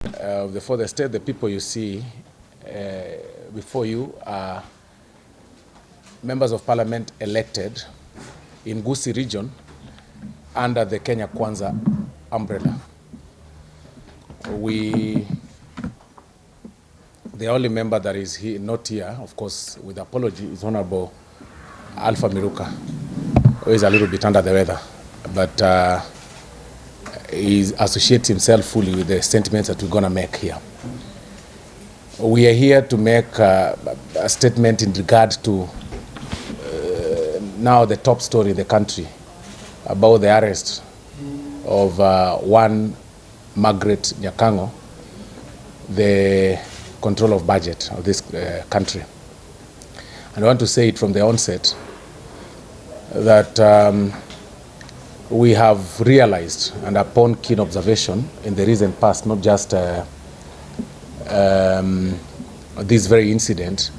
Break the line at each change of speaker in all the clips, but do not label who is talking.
For the state, the people you see before you are members of parliament elected in Kisii region under the Kenya Kwanza umbrella. The only member that is not here, of course, with apology, is Honorable Alpha Miruka, who is a little bit under the weather, but he associates himself fully with the sentiments that we're going to make here. We are here to make a statement in regard to now the top story in the country about the arrest of one Margaret Nyakango, the control of budget of this country. And I want to say it from the onset that we have realized, and upon keen observation in the recent past, not just this very incident,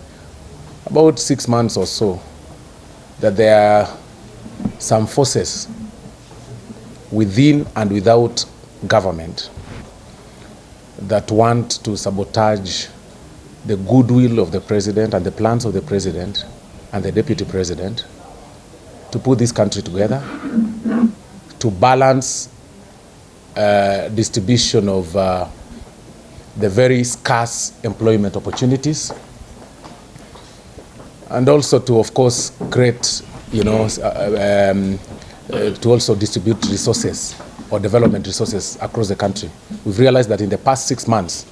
about 6 months or so, that there are some forces within and without government that want to sabotage the goodwill of the president and the plans of the president and the deputy president to put this country together, to balance distribution of the very scarce employment opportunities, and also to, of course, create, to also distribute resources or development resources across the country. We've realized that in the past 6 months,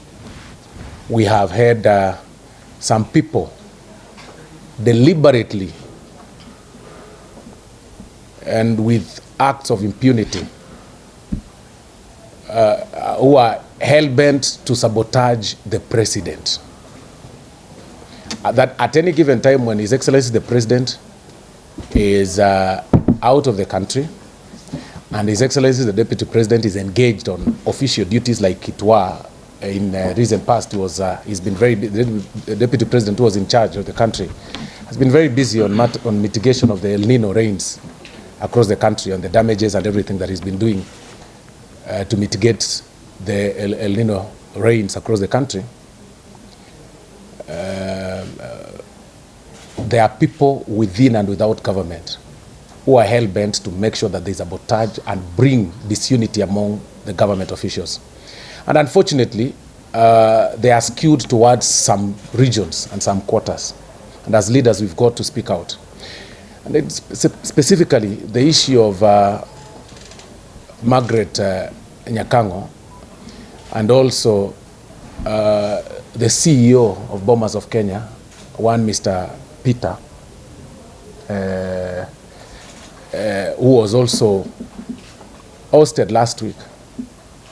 we have had some people deliberately and with acts of impunity who are hell-bent to sabotage the president. That at any given time when His Excellency the President is out of the country and His Excellency the Deputy President is engaged on official duties like it were in recent past, he's been the Deputy President who was in charge of the country has been very busy on mitigation of the El Nino rains across the country, on the damages and everything that he's been doing to mitigate the El Nino rains across the country. There are people within and without government who are hell-bent to make sure that there's sabotage and bring disunity among the government officials. And unfortunately, they are skewed towards some regions and some quarters. And as leaders, we've got to speak out. And then specifically, the issue of Margaret Nyakango, and also the CEO of Bombers of Kenya, one Mr. Peter, who was also ousted last week,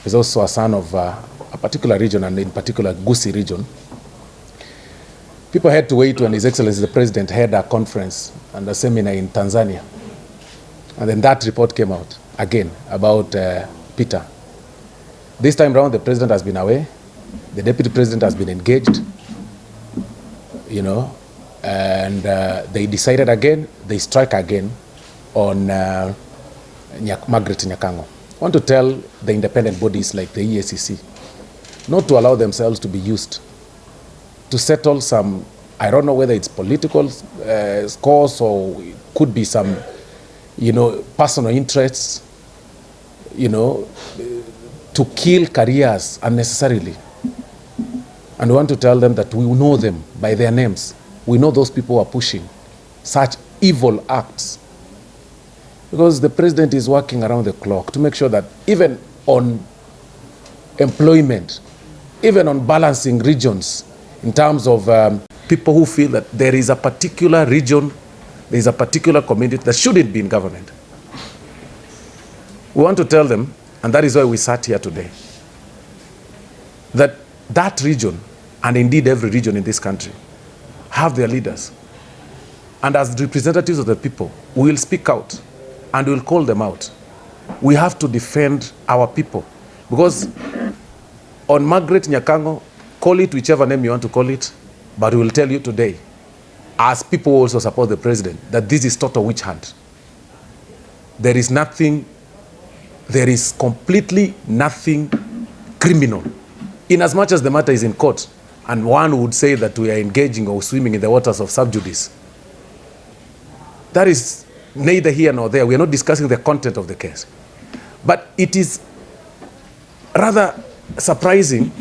is also a son of a particular region, and in particular Kisii region. People had to wait when His Excellency the President had a conference and a seminar in Tanzania. And then that report came out again about Peter. This time around, the President has been away. The Deputy President has been engaged, and they decided again, they strike again on Margaret Nyakango. I want to tell the independent bodies like the EACC not to allow themselves to be used to settle some, I don't know whether it's political scores or it could be some, personal interests, to kill careers unnecessarily. And we want to tell them that we know them by their names. We know those people who are pushing such evil acts. Because the president is working around the clock to make sure that even on employment, even on balancing regions, in terms of people who feel that there is a particular region, there is a particular community that shouldn't be in government. We want to tell them, and that is why we sat here today, that that region, and indeed every region in this country, have their leaders. And as representatives of the people, we will speak out and we will call them out. We have to defend our people. Because on Margaret Nyakango, call it whichever name you want to call it, but we will tell you today, as people who also support the president, that this is total witch hunt. There is completely nothing criminal in as much as the matter is in court, and one would say that we are engaging or swimming in the waters of sub judice. That is neither here nor there. We are not discussing the content of the case. But it is rather surprising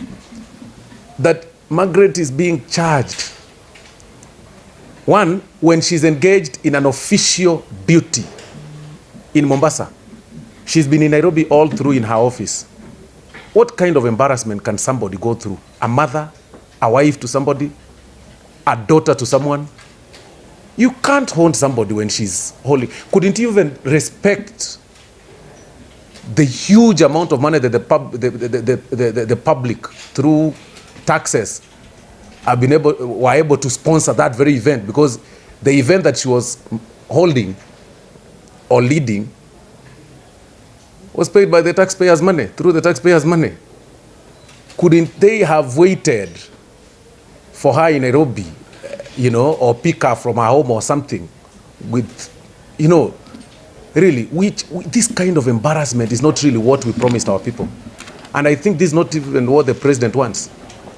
that Margaret is being charged. One, when she's engaged in an official duty in Mombasa. She's been in Nairobi all through in her office. What kind of embarrassment can somebody go through? A mother, a wife to somebody, a daughter to someone? You can't hold somebody when she's holding. Couldn't you even respect the huge amount of money that the public, through taxes, were able to sponsor that very event? Because the event that she was holding or leading was paid by the taxpayers' money, through the taxpayers' money. Couldn't they have waited for her in Nairobi, you know, or pick her from her home or something with, you know, really, this kind of embarrassment is not really what we promised our people. And I think this is not even what the president wants.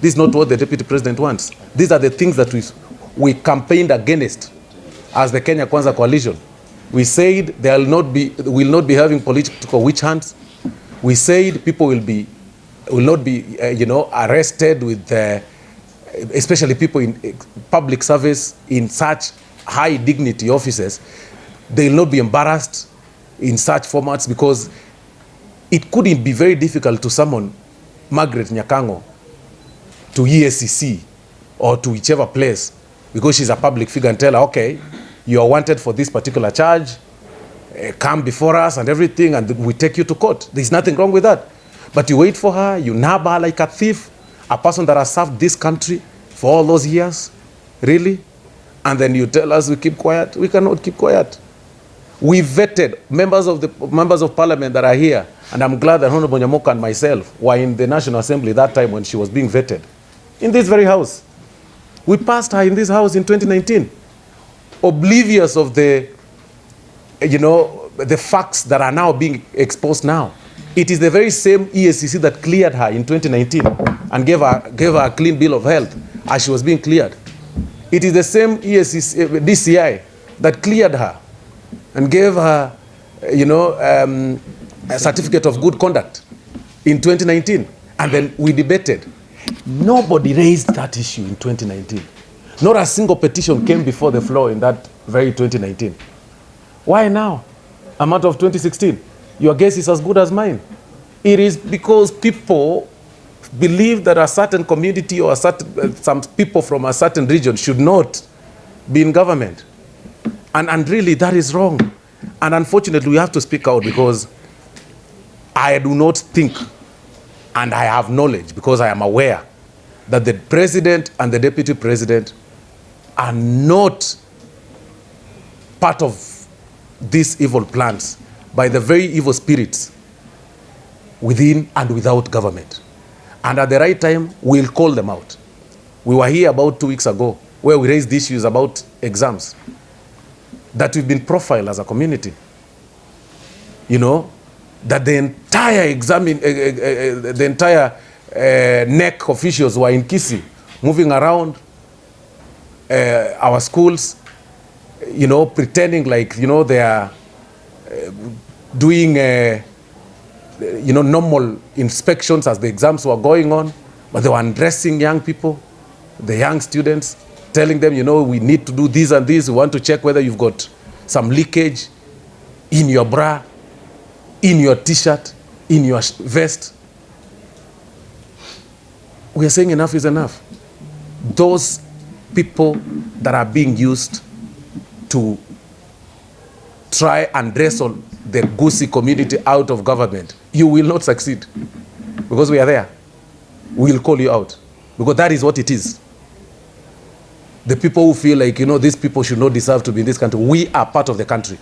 This is not what the deputy president wants. These are the things that we campaigned against as the Kenya Kwanza coalition. We said there will not be having political witch hunts. We said people will not be you know, arrested with, especially people in public service in such high dignity offices. They will not be embarrassed in such formats, because it couldn't be very difficult to summon Margaret Nyakango to EACC or to whichever place, because she's a public figure, and tell her, okay, you are wanted for this particular charge, come before us and everything, and we take you to court. There's nothing wrong with that. But you wait for her, you nab her like a thief, a person that has served this country for all those years, really? And then you tell us we keep quiet? We cannot keep quiet. We vetted members of parliament that are here, and I'm glad that Honorable Nyamoka and myself were in the National Assembly that time when she was being vetted. In this very house. We passed her in this house in 2019. Oblivious of the, you know, the facts that are now being exposed now. It is the very same EACC that cleared her in 2019 and gave her a clean bill of health as she was being cleared. It is the same EACC, DCI that cleared her and gave her, you know, a certificate of good conduct in 2019. And then we debated. Nobody raised that issue in 2019. Not a single petition came before the floor in that very 2019. Why now? A matter of 2016. Your guess is as good as mine. It is because people believe that a certain community or some people from a certain region should not be in government. And really, that is wrong. And unfortunately, we have to speak out, because I do not think, and I have knowledge, because I am aware, that the president and the deputy president are not part of these evil plans by the very evil spirits within and without government. And at the right time, we'll call them out. We were here about 2 weeks ago where we raised issues about exams that we've been profiled as a community. You know, that the entire the entire NEC officials were in Kisii, moving around our schools, you know, pretending like, you know, they are doing, you know, normal inspections as the exams were going on, but they were undressing young people, the young students, telling them, you know, we need to do this and this. We want to check whether you've got some leakage in your bra, in your t-shirt, in your vest. We are saying enough is enough. Those people that are being used to try and wrestle the Gusii community out of government, you will not succeed, because we are there. We will call you out, because that is what it is. The people who feel like, you know, these people should not deserve to be in this country, we are part of the country,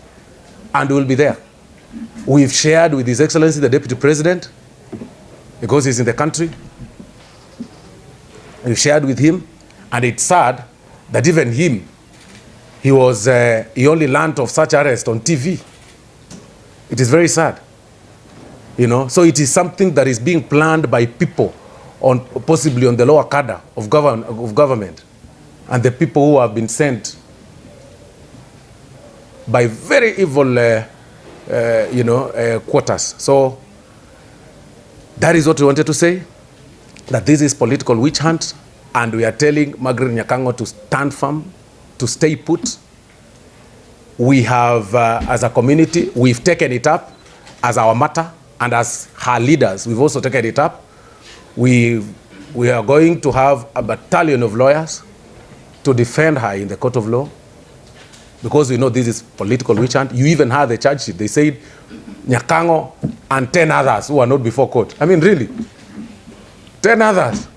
and we will be there. We've shared with His Excellency the Deputy President, because he's in the country. We've shared with him, and it's sad that even him, he only learned of such arrest on TV. It is very sad, you know. So it is something that is being planned by people on possibly on the lower cadre of government and the people who have been sent by very evil quarters. So that is what we wanted to say, that this is political witch hunt, and we are telling Margaret Nyakango to stand firm, to stay put. We have, as a community, we've taken it up as our matter, and as her leaders, we've also taken it up. We are going to have a battalion of lawyers to defend her in the court of law, because we know this is political witch hunt. You even had the charge sheet. They said Nyakango and 10 others who are not before court. I mean, really? 10 others.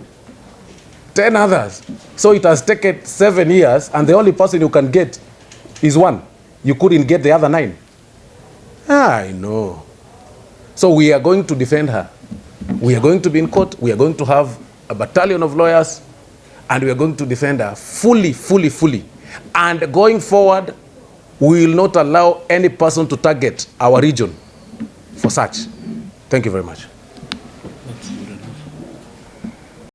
10 others. So it has taken 7 years, and the only person you can get is one. You couldn't get the other 9. I know. So we are going to defend her. We are going to be in court. We are going to have a battalion of lawyers, and we are going to defend her fully, fully, fully. And going forward, we will not allow any person to target our region for such. Thank you very much.